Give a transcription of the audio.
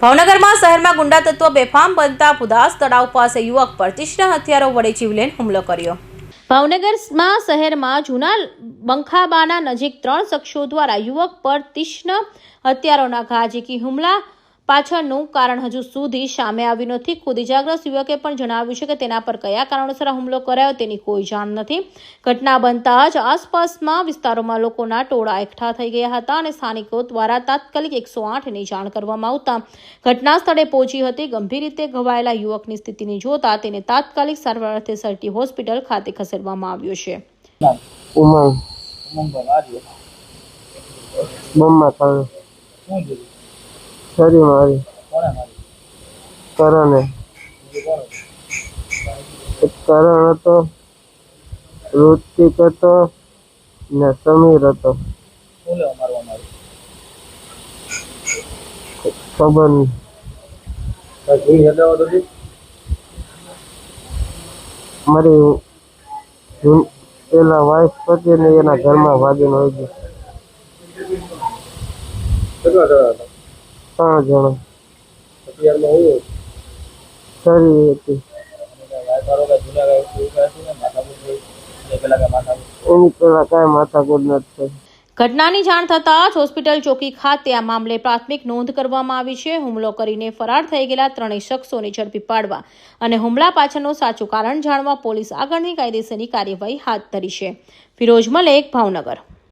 ભાવનગરમાં શહેરમાં ગુંડા તત્વો બેફામ બનતા પુદાસ તળાવ પાસે યુવક પર તીક્ષ્ણ હથિયારો વડે જીવલેણ હુમલો કર્યો। ભાવનગરમાં શહેરમાં જૂના બંખાબાના નજીક 3 શખ્સો દ્વારા યુવક પર તીક્ષ્ણ હથિયારોના ઘા ઝીકી હુમલા પાછળનું કારણ હજુ સુધી સામે આવ્યું નથી। ખુદ ઇજાગ્રસ્ત યુવકે પણ જણાવ્યું છે કે તેના પર કયા કારણોસર હુમલો કરાયો તેની કોઈ જાણ નથી। ઘટના બનતા જ આસપાસના વિસ્તારોમાં લોકોના ટોળા એકઠા થઈ ગયા હતા અને સ્થાનિકો દ્વારા તાત્કાલિક 108ની જાણ કરવામાં આવતા ઘટના સ્થળે પહોંચી હતી। ગંભીર રીતે ઘવાયેલા યુવકની સ્થિતિને જોતા તેને તાત્કાલિક સારવાર અર્થે સરટી હોસ્પિટલ ખાતે ખસેડવામાં આવ્યો છે। सरी मारी करण तो ऋतिक तो ने समीर तो खबर मारी पेला वाइफ पति ने एना घर में भागी हो गई 3 जण सरी હતી એની પેલા કાંઈ માથાકૂટ નથી। ઘટનાની જાણ થતાં જ હોસ્પિટલ ચોકી ખાતે આ મામલે પ્રાથમિક નોંધ કરવામાં આવી છે। હુમલો કરીને ફરાર થઈ ગયેલા 3 શખ્સોને ઝડપી પાડવા અને હુમલા પાછળનું સાચું કારણ જાણવા પોલીસ આગળની કાયદેસરની કાર્યવાહી હાથ ધરી છે। ફિરોઝ મલેક, ભાવનગર।